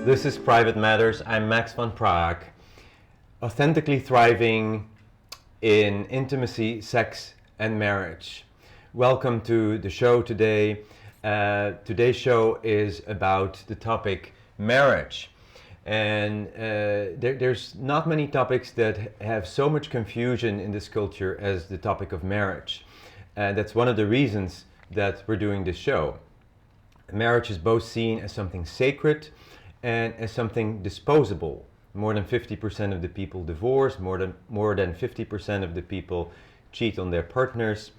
This is Private Matters. I'm Max van Praag, authentically thriving in intimacy, sex, and marriage. Welcome to the show today. Today's show is about the topic marriage. And there's not many topics that have so much confusion in this culture as the topic of marriage. And that's one of the reasons that we're doing this show. Marriage is both seen as something sacred and as something disposable. More than 50% of the people divorce, more than 50% of the people cheat on their partners.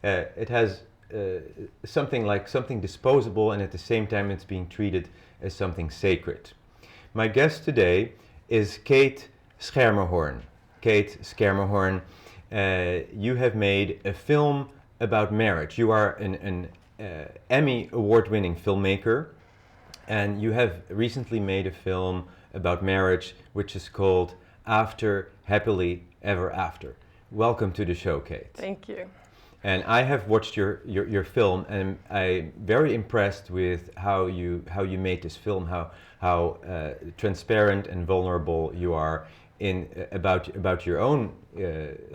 It has something disposable, and at the same time it's being treated as something sacred. My guest today is Kate Schermerhorn. Kate Schermerhorn, you have made a film about marriage. You are an Emmy award-winning filmmaker, and you have recently made a film about marriage which is called After Happily Ever After. Welcome to the show, Kate. Thank you. And I have watched your film, and I'm very impressed with how you made this film, how transparent and vulnerable you are about your own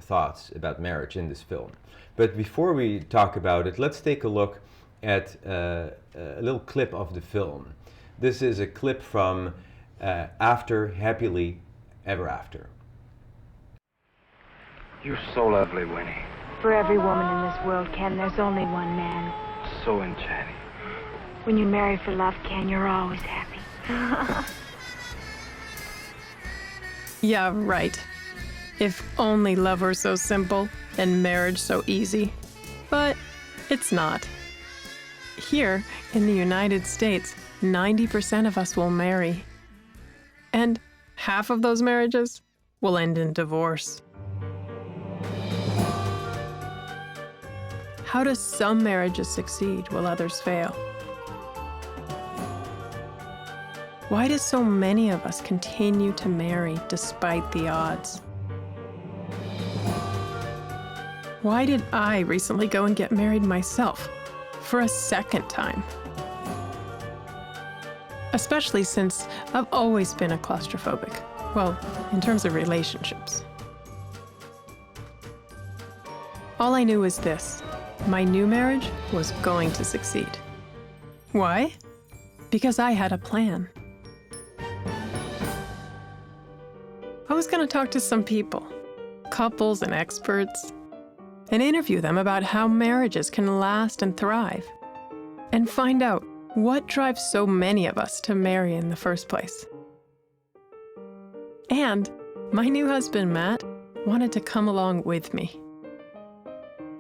thoughts about marriage in this film. But before we talk about it, let's take a look at a little clip of the film. This is a clip from After Happily Ever After. You're so lovely, Winnie. For every woman in this world, Ken, there's only one man. So enchanting. When you marry for love, Ken, you're always happy. Yeah, right. If only love were so simple and marriage so easy. But it's not. Here in the United States, 90% of us will marry. And half of those marriages will end in divorce. How do some marriages succeed while others fail? Why do so many of us continue to marry despite the odds? Why did I recently go and get married myself for a second time? Especially since I've always been a claustrophobic. Well, in terms of relationships. All I knew was this. My new marriage was going to succeed. Why? Because I had a plan. I was going to talk to some people, couples and experts, and interview them about how marriages can last and thrive, and find out what drives so many of us to marry in the first place. And my new husband, Matt, wanted to come along with me.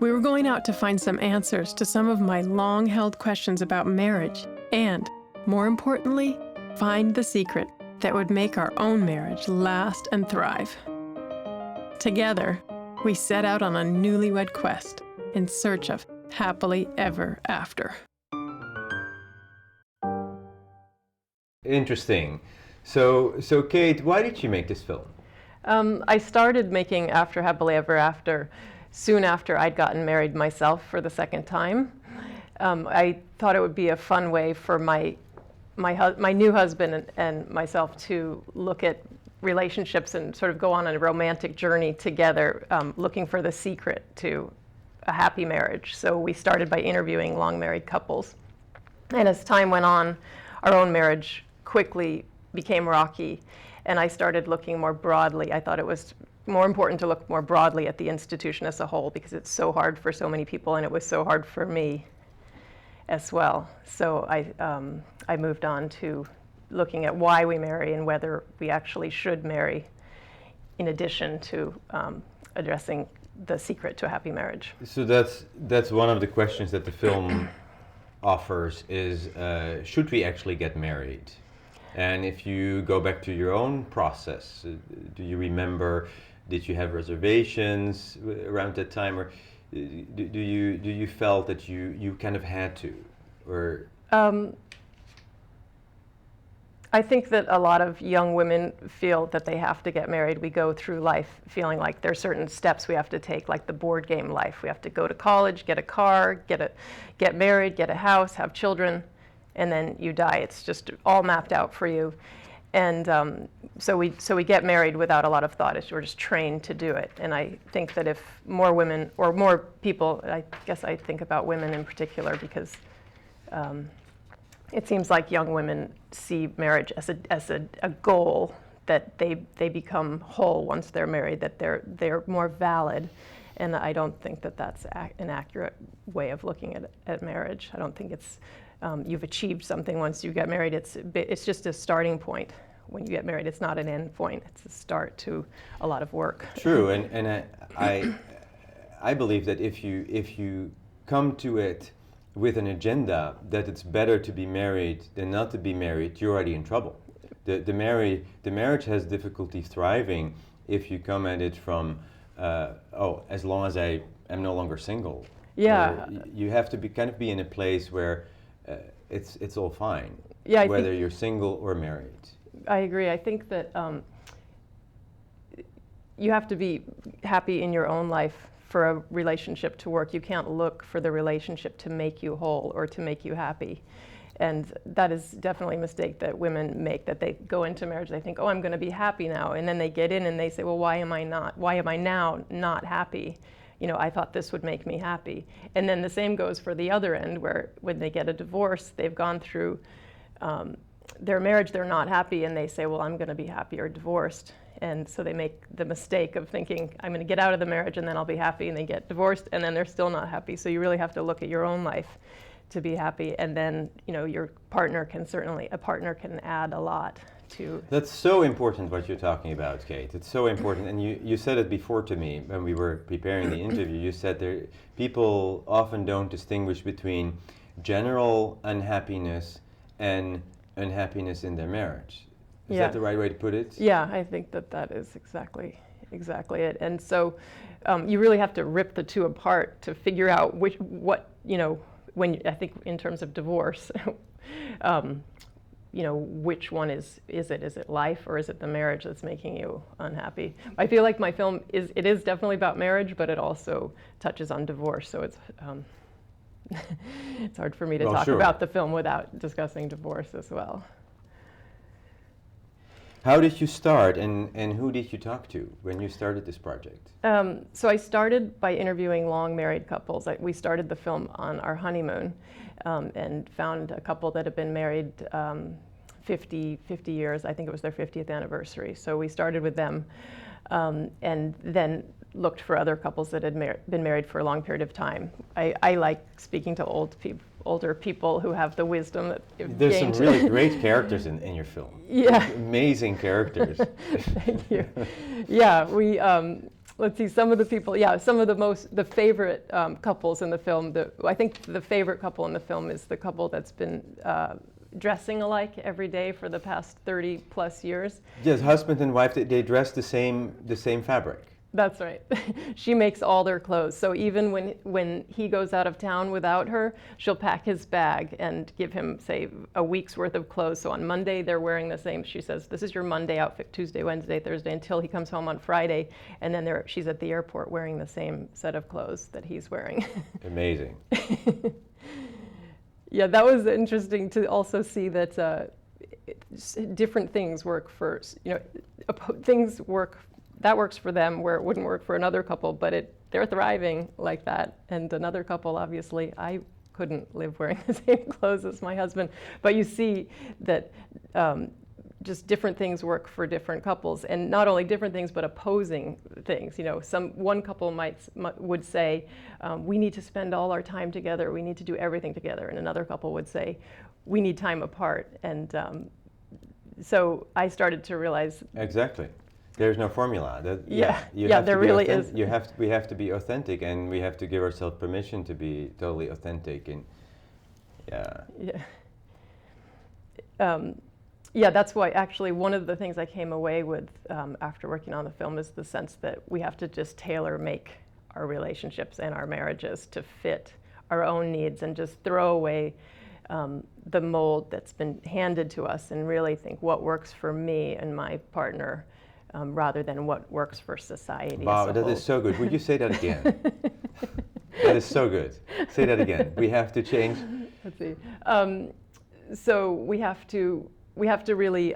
We were going out to find some answers to some of my long-held questions about marriage and, more importantly, find the secret that would make our own marriage last and thrive. Together, we set out on a newlywed quest in search of happily ever after. Interesting. So Kate, why did you make this film? I started making After Happily Ever After soon after I'd gotten married myself for the second time. I thought it would be a fun way for my new husband and myself to look at relationships and sort of go on a romantic journey together, looking for the secret to a happy marriage. So we started by interviewing long married couples. And as time went on, our own marriage quickly became rocky, and I started looking more broadly. I thought it was more important to look more broadly at the institution as a whole because it's so hard for so many people, and it was so hard for me as well. So I moved on to looking at why we marry and whether we actually should marry, in addition to addressing the secret to a happy marriage. So that's one of the questions that the film offers is, should we actually get married? And if you go back to your own process, do you remember, did you have reservations around that time, or do you felt that you kind of had to, or? I think that a lot of young women feel that they have to get married. We go through life feeling like there are certain steps we have to take, like the board game life. We have to go to college, get a car, get married, get a house, have children, and then you die. It's just all mapped out for you. And so we get married without a lot of thought. We're just trained to do it. And I think that if more women or more people, I guess I think about women in particular because it seems like young women see marriage as a goal, that they become whole once they're married, that they're more valid. And I don't think that that's an accurate way of looking at marriage. I don't think it's you've achieved something once you get married. It's just a starting point. When you get married, it's not an end point. It's a start to a lot of work. True, and I believe that if you come to it with an agenda that it's better to be married than not to be married, you're already in trouble. The marriage has difficulty thriving if you come at it from as long as I am no longer single. Yeah. You have to be in a place where it's all fine. Yeah, whether you're single or married. I agree. I think that you have to be happy in your own life for a relationship to work. You can't look for the relationship to make you whole or to make you happy. And that is definitely a mistake that women make, that they go into marriage, they think, oh, I'm going to be happy now. And then they get in and they say, well, why am I now not happy? You know, I thought this would make me happy. And then the same goes for the other end, where when they get a divorce, they've gone through their marriage, they're not happy, and they say, well, I'm going to be happy or divorced. And so they make the mistake of thinking, I'm going to get out of the marriage and then I'll be happy, and they get divorced and then they're still not happy. So you really have to look at your own life to be happy, and then your partner can add a lot to. That's so important what you're talking about, Kate. It's so important, and you said it before to me when we were preparing the interview. You said people often don't distinguish between general unhappiness and unhappiness in their marriage. Is that the right way to put it? Yeah, I think that is exactly it. And so you really have to rip the two apart to figure out when I think in terms of divorce, which one is it? Is it life or is it the marriage that's making you unhappy? I feel like my film is definitely about marriage, but it also touches on divorce. So it's it's hard for me to talk about the film without discussing divorce as well. How did you start, and who did you talk to when you started this project? So I started by interviewing long married couples. We started the film on our honeymoon and found a couple that had been married 50 years. I think it was their 50th anniversary. So we started with them and then looked for other couples that had been married for a long period of time. I like speaking to older people who have the wisdom that there's some really great characters in your film. Yeah, amazing characters. Thank you. Yeah, we let's see, some of the people. Yeah, some of the favorite couples in the film. I think the favorite couple in the film is the couple that's been dressing alike every day for the past 30 plus years. Yes, husband and wife. They dress the same fabric. That's right. She makes all their clothes. So even when he goes out of town without her, she'll pack his bag and give him, say, a week's worth of clothes. So on Monday, they're wearing the same. She says, this is your Monday outfit, Tuesday, Wednesday, Thursday, until he comes home on Friday. And then she's at the airport wearing the same set of clothes that he's wearing. Amazing. Yeah, that was interesting to also see that different things work for, things work. That works for them where it wouldn't work for another couple, but they're thriving like that. And another couple, obviously, I couldn't live wearing the same clothes as my husband. But you see that just different things work for different couples, and not only different things, but opposing things. One couple would say, we need to spend all our time together. We need to do everything together. And another couple would say, we need time apart. And so I started to realize. Exactly. There's no formula. There really is. We have to be authentic, and we have to give ourselves permission to be totally authentic. And that's why actually one of the things I came away with after working on the film is the sense that we have to just tailor make our relationships and our marriages to fit our own needs, and just throw away the mold that's been handed to us, and really think what works for me and my partner. Rather than what works for society. Wow, that is so good. Would you say that again? That is so good. Say that again. We have to change. Let's see. So we have to really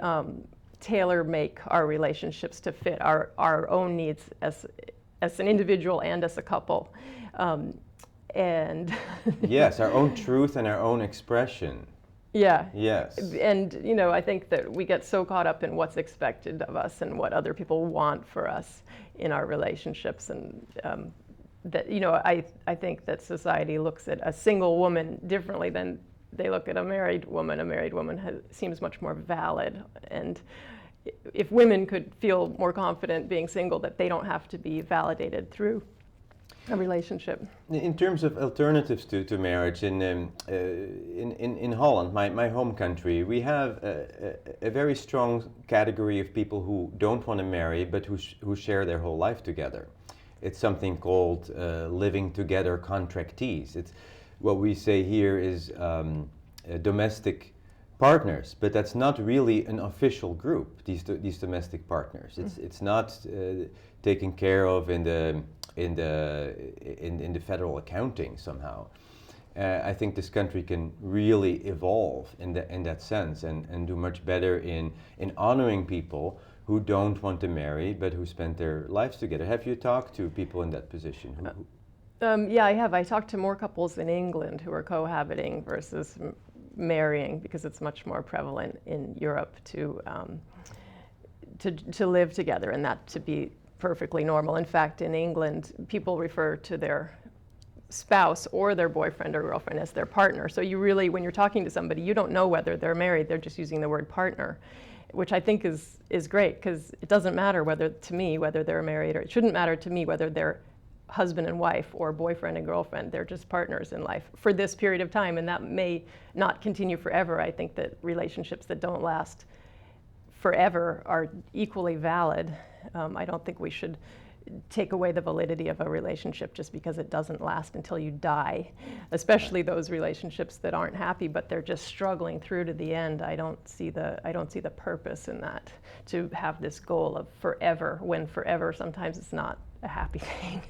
tailor make our relationships to fit our own needs as an individual and as a couple. And yes, our own truth and our own expression. yeah. Yes. And I think that we get so caught up in what's expected of us and what other people want for us in our relationships, and that I think that society looks at a single woman differently than they look at a married woman. A married woman seems much more valid, and if women could feel more confident being single, that they don't have to be validated through a relationship. In terms of alternatives to marriage, in Holland, my home country, we have a very strong category of people who don't want to marry, but who share their whole life together. It's something called living together contractees. It's what we say here is domestic partners, but that's not really an official group. These domestic partners, it's not taken care of in the federal accounting somehow. I think this country can really evolve in that sense and do much better in honoring people who don't want to marry but who spend their lives together. Have you talked to people in that position? Yeah, I have. I talked to more couples in England who are cohabiting versus marrying, because it's much more prevalent in Europe to live together and that to be perfectly normal. In fact, in England, people refer to their spouse or their boyfriend or girlfriend as their partner. So you really, when you're talking to somebody, you don't know whether they're married. They're just using the word partner, which I think is great, because it doesn't matter whether they're married, or it shouldn't matter to me whether they're husband and wife or boyfriend and girlfriend. They're just partners in life for this period of time, and that may not continue forever. I think that relationships that don't last forever are equally valid. I don't think we should take away the validity of a relationship just because it doesn't last until you die, especially those relationships that aren't happy but they're just struggling through to the end. I don't see the purpose in that, to have this goal of forever, when forever sometimes it's not a happy thing.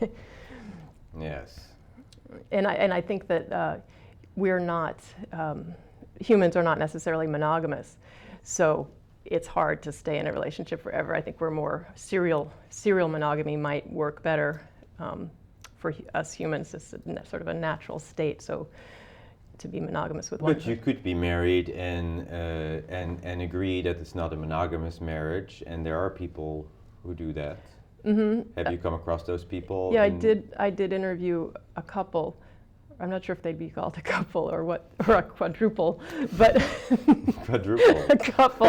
Yes. And I think that we're not, humans are not necessarily monogamous, so it's hard to stay in a relationship forever. I think we're more serial monogamy might work better for us humans. It's sort of a natural state, so to be monogamous with one But you could be married and agree that it's not a monogamous marriage, and there are people who do that. Mm-hmm. Have you come across those people? Yeah, I did interview a couple. I'm not sure if they'd be called a couple or a quadruple, but quadruple. A couple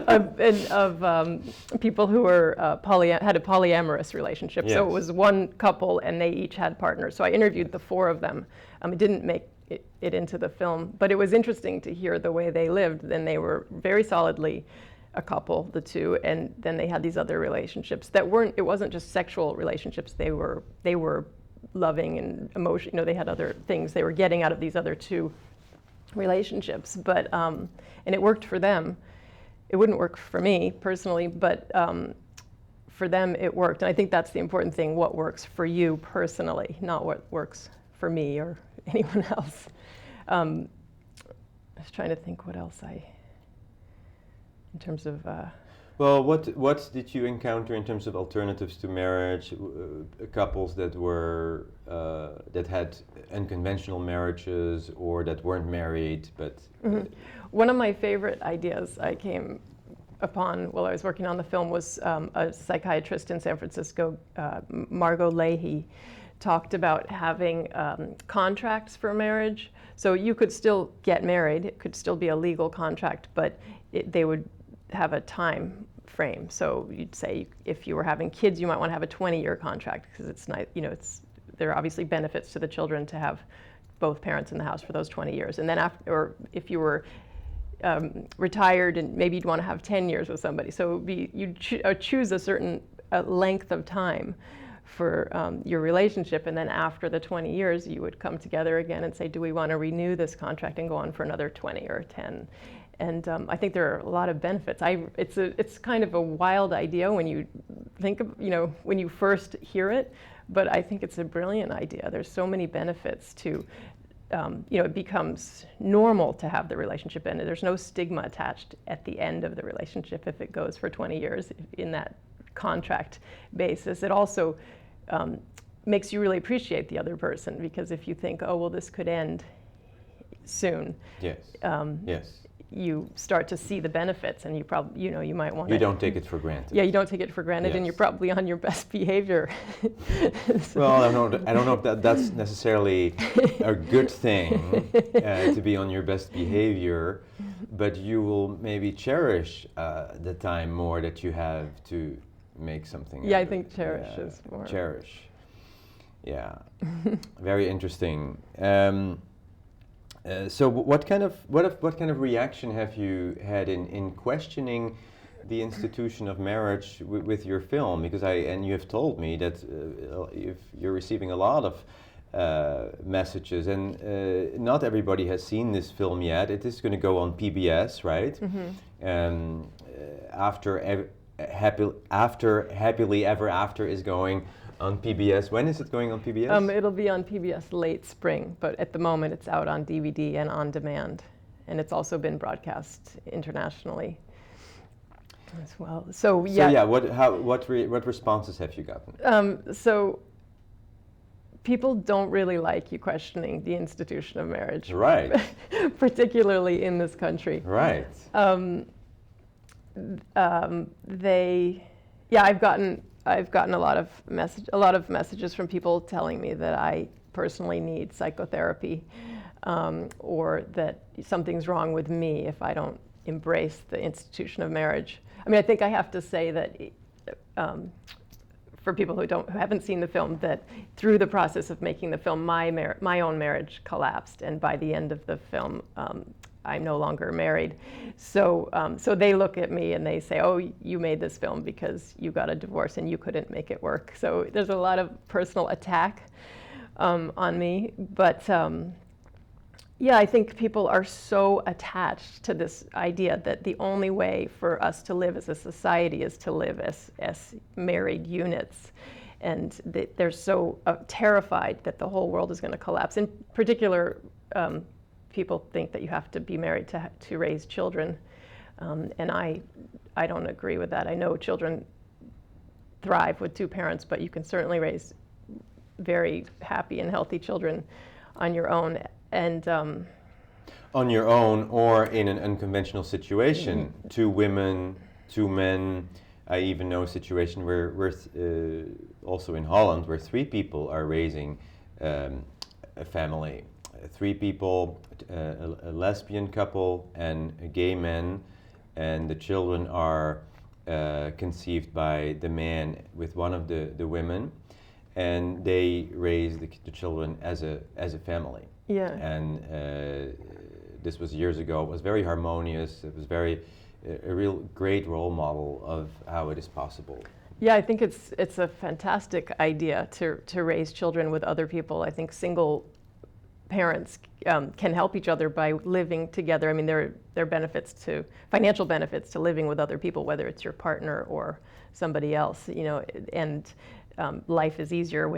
of people who were had a polyamorous relationship. Yes. So it was one couple and they each had partners. So I interviewed the four of them. It didn't make it into the film, but it was interesting to hear the way they lived. Then they were very solidly a couple, the two, and then they had these other relationships that it wasn't just sexual relationships. They were loving and emotion, they had other things they were getting out of these other two relationships, but and it worked for them. It wouldn't work for me personally, but for them it worked. And I think that's the important thing, what works for you personally, not what works for me or anyone else. I was trying to think what else in terms of well, what did you encounter in terms of alternatives to marriage? Couples that were that had unconventional marriages or that weren't married, but one of my favorite ideas I came upon while I was working on the film was a psychiatrist in San Francisco, Margot Leahy, talked about having contracts for marriage. So you could still get married; it could still be a legal contract, but they would have a time frame. So you'd say if you were having kids, you might want to have a 20-year contract, because it's nice, there are obviously benefits to the children to have both parents in the house for those 20 years. And then or if you were retired and maybe you'd want to have 10 years with somebody. So you'd choose a certain length of time for your relationship, and then after the 20 years, you would come together again and say, do we want to renew this contract and go on for another 20 or 10? And I think there are a lot of benefits. It's kind of a wild idea when you think of, when you first hear it, but I think it's a brilliant idea. There's so many benefits to it becomes normal to have the relationship end. There's no stigma attached at the end of the relationship if it goes for 20 years in that contract basis. It also makes you really appreciate the other person, because if you think, oh, well, this could end soon, Yes. Yes. you start to see the benefits, and you probably, you might want to. You don't take it for granted. Yeah, you don't take it for granted, and Yes. you're probably on your best behavior. Well, I don't know if that's necessarily a good thing to be on your best behavior, but you will maybe cherish the time more that you have to make something. Yeah, out I of think it. cherish is more. Cherish. Yeah. Very interesting. So what kind of reaction have you had in questioning the institution of marriage with your film? Because you have told me that you're receiving a lot of messages, and not everybody has seen this film yet. It is going to go on PBS, right? Mm-hmm. After Happily Ever After is going on PBS. When is it going on PBS? It'll be on PBS late spring, but at the moment it's out on DVD and on demand, and it's also been broadcast internationally as well. So yeah. So yeah, what responses have you gotten? So people don't really like you questioning the institution of marriage, Right. particularly in this country. Right. I've gotten a lot of messages from people telling me that I personally need psychotherapy, or that something's wrong with me if I don't embrace the institution of marriage. I mean, I think I have to say that for people who haven't seen the film, that through the process of making the film, my own marriage collapsed, and by the end of the film, I'm no longer married. So they look at me and they say, oh, you made this film because you got a divorce and you couldn't make it work. So there's a lot of personal attack on me. But yeah, I think people are so attached to this idea that the only way for us to live as a society is to live as married units. And they're so terrified that the whole world is going to collapse. In particular, people think that you have to be married to raise children, and I don't agree with that. I know children thrive with two parents, but you can certainly raise very happy and healthy children on your own. And on your own, or in an unconventional situation, mm-hmm. 2 women, 2 men. I even know a situation where also in Holland, where 3 people are raising a family. 3 people, a lesbian couple and a gay man, and the children are conceived by the man with one of the women, and they raise the children as a family. Yeah. And this was years ago. It was very harmonious. It was a real great role model of how it is possible. Yeah, I think it's a fantastic idea to raise children with other people. I think single parents can help each other by living together. I mean, there are financial benefits to living with other people, whether it's your partner or somebody else, and life is easier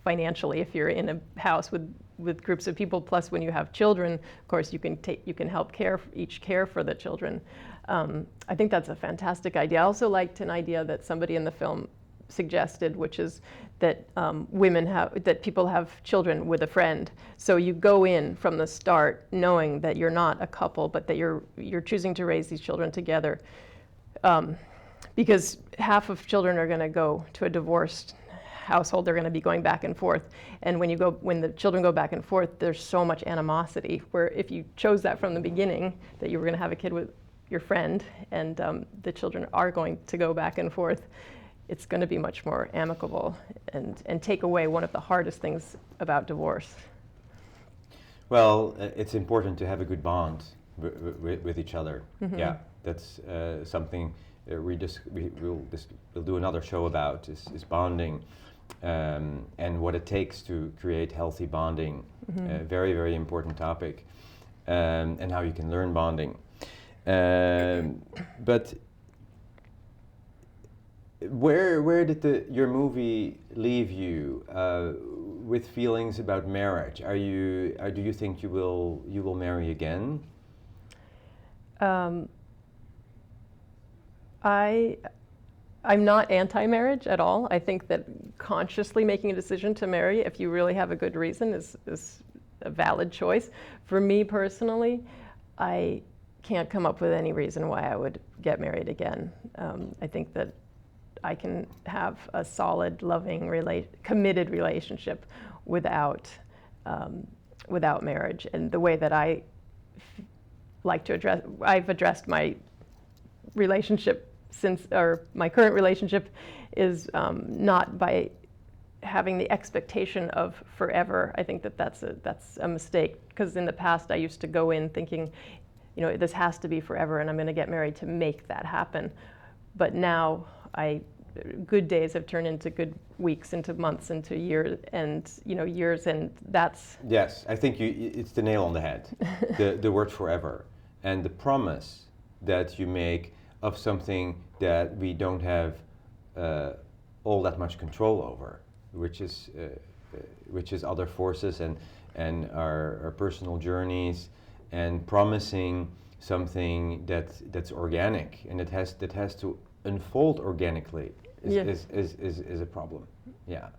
financially if you're in a house with groups of people. Plus, when you have children, of course, you can help care for the children. I think that's a fantastic idea. I also liked an idea that somebody in the film suggested, which is that people have children with a friend. So you go in from the start knowing that you're not a couple, but that you're choosing to raise these children together, because half of children are going to go to a divorced household. They're going to be going back and forth, and when the children go back and forth, there's so much animosity. Where if you chose that from the beginning, that you were going to have a kid with your friend, and the children are going to go back and forth, it's going to be much more amicable and take away one of the hardest things about divorce. Well, it's important to have a good bond with each other. Mm-hmm. Yeah, that's something we'll do another show about is bonding, and what it takes to create healthy bonding. Mm-hmm. Very, very important topic, and how you can learn bonding. But where did your movie leave you? with feelings about marriage? Do you think you will marry again? I'm not anti-marriage at all. I think that consciously making a decision to marry, if you really have a good reason, is a valid choice. For me personally, I can't come up with any reason why I would get married again. I think that I can have a solid, loving, committed relationship without marriage. And the way that I like to I've addressed my relationship my current relationship is not by having the expectation of forever. I think that that's a mistake, because in the past I used to go in thinking, this has to be forever and I'm going to get married to make that happen. But now good days have turned into good weeks, into months, into years, and years, and that's... Yes, I think it's the nail on the head. the word forever, and the promise that you make of something that we don't have all that much control over, which is other forces and our personal journeys, and promising something that's organic and that has to unfold organically is a problem. Yeah.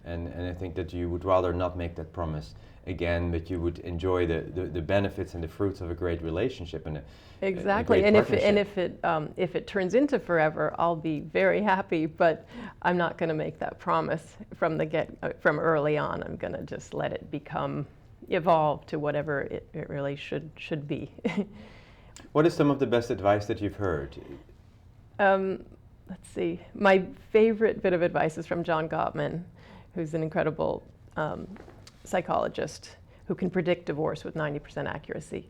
And I think that you would rather not make that promise again, but you would enjoy the benefits and the fruits of a great relationship and exactly. A great and if it turns into forever, I'll be very happy. But I'm not going to make that promise from early on. I'm going to just let it evolve to whatever it really should be. What is some of the best advice that you've heard? Let's see. My favorite bit of advice is from John Gottman, who's an incredible psychologist who can predict divorce with 90% accuracy.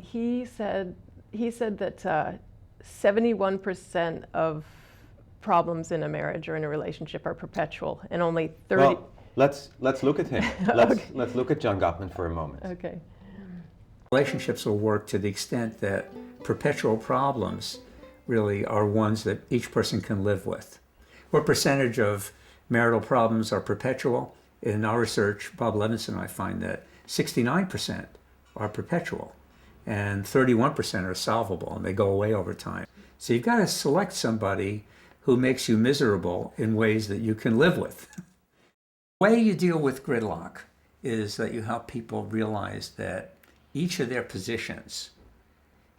He said that 71% of problems in a marriage or in a relationship are perpetual, and only 30%. Well, let's look at him. Let's look at John Gottman for a moment. Okay. Relationships will work to the extent that perpetual problems really are ones that each person can live with. What percentage of marital problems are perpetual? In our research, Bob Levinson and I find that 69% are perpetual and 31% are solvable, and they go away over time. So you've got to select somebody who makes you miserable in ways that you can live with. The way you deal with gridlock is that you help people realize that each of their positions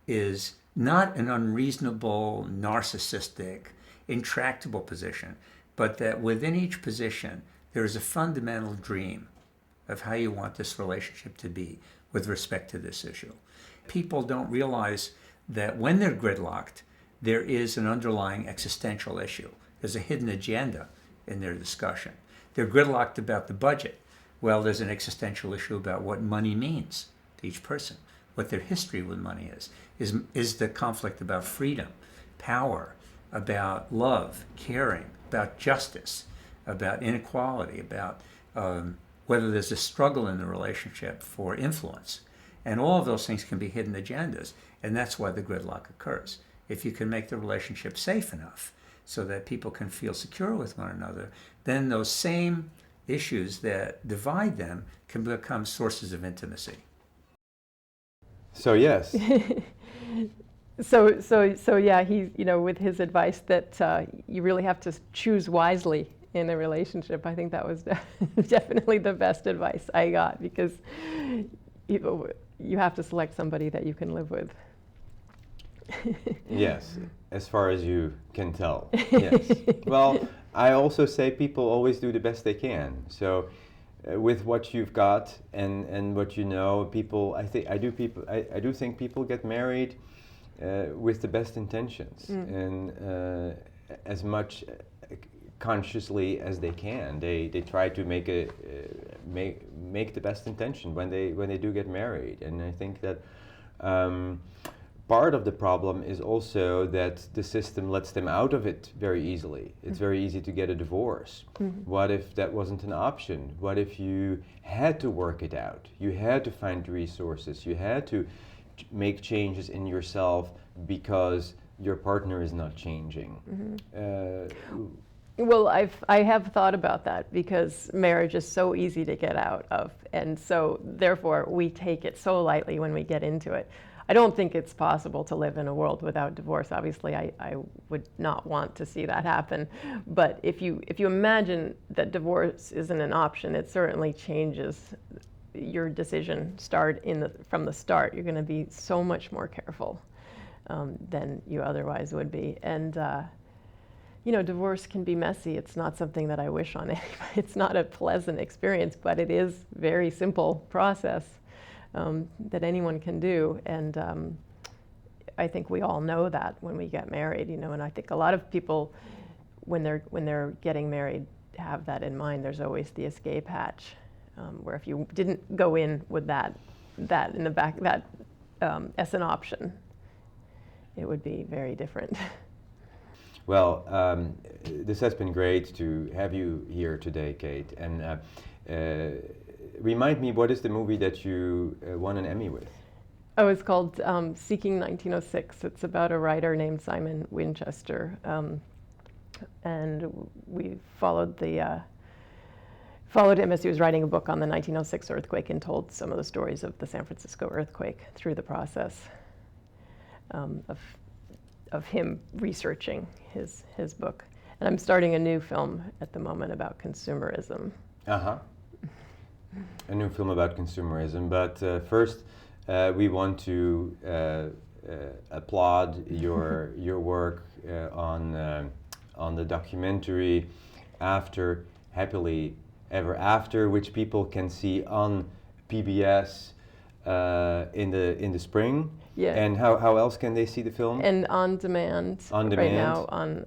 is not an unreasonable, narcissistic, intractable position, but that within each position, there is a fundamental dream of how you want this relationship to be with respect to this issue. People don't realize that when they're gridlocked, there is an underlying existential issue. There's a hidden agenda in their discussion. They're gridlocked about the budget. Well, there's an existential issue about what money means to each person, what their history with money is. Is the conflict about freedom, power, about love, caring, about justice, about inequality, about whether there's a struggle in the relationship for influence. And all of those things can be hidden agendas, and that's why the gridlock occurs. If you can make the relationship safe enough so that people can feel secure with one another, then those same issues that divide them can become sources of intimacy. So yes. So yeah, he's, with his advice that you really have to choose wisely in a relationship. I think that was definitely the best advice I got, because you have to select somebody that you can live with. Yes, as far as you can tell. Yes. Well, I also say people always do the best they can. So with what you've got and what you know, I do think people get married with the best intentions and as much consciously as they can. They try to make the best intention when they do get married. And I think that part of the problem is also that the system lets them out of it very easily. It's very easy to get a divorce. What if that wasn't an option? What if you had to work it out? You had to find resources. You had to make changes in yourself because your partner is not changing. Well, I have thought about that because marriage is so easy to get out of, and so therefore we take it so lightly when we get into it. I don't think it's possible to live in a world without divorce. Obviously, I would not want to see that happen. But if you imagine that divorce isn't an option, it certainly changes your decision from the start. You're going to be so much more careful than you otherwise would be. And you know, divorce can be messy. It's not something that I wish on anybody. It's not a pleasant experience, but it is a very simple process that anyone can do. And I think we all know that when we get married, you know, and I think a lot of people, when they're getting married, have that in mind. There's always the escape hatch, where if you didn't go in with that in the back, as an option, it would be very different. Well, this has been great to have you here today, Kate. And remind me, what is the movie that you won an Emmy with? Oh, it's called Seeking 1906. It's about a writer named Simon Winchester. And we followed him as he was writing a book on the 1906 earthquake and told some of the stories of the San Francisco earthquake through the process of him researching his book. And I'm starting a new film at the moment about consumerism. Uh-huh. A new film about consumerism. But first, we want to applaud your work on the documentary After Happily Ever After, which people can see on PBS in the spring. Yeah. And how else can they see the film? And on demand. On right demand. now on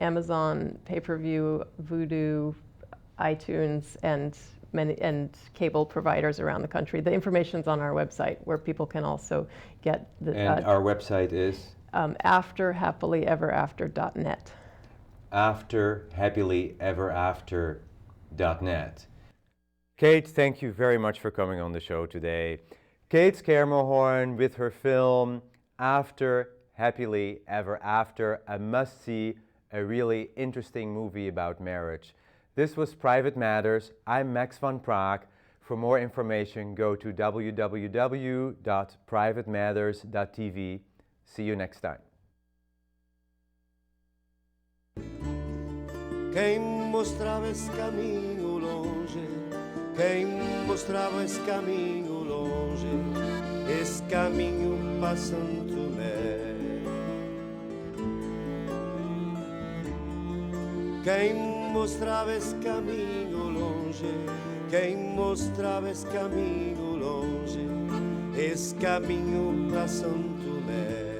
Amazon, pay-per-view, Vudu, iTunes, and cable providers around the country. The information's on our website, where people can also get the. And our website is afterhappilyeverafter.net. Afterhappilyeverafter.net. Kate, thank you very much for coming on the show today. Kate Schermerhorn with her film After Happily Ever After, a must-see, a really interesting movie about marriage. This was Private Matters. I'm Max van Praag. For more information, go to www.privatematters.tv. See you next time. Quem mostrava esse caminho longe, quem mostrava esse caminho longe, esse caminho passando me. Quem mostrava esse caminho longe, quem mostrava esse caminho longe, esse caminho passando me.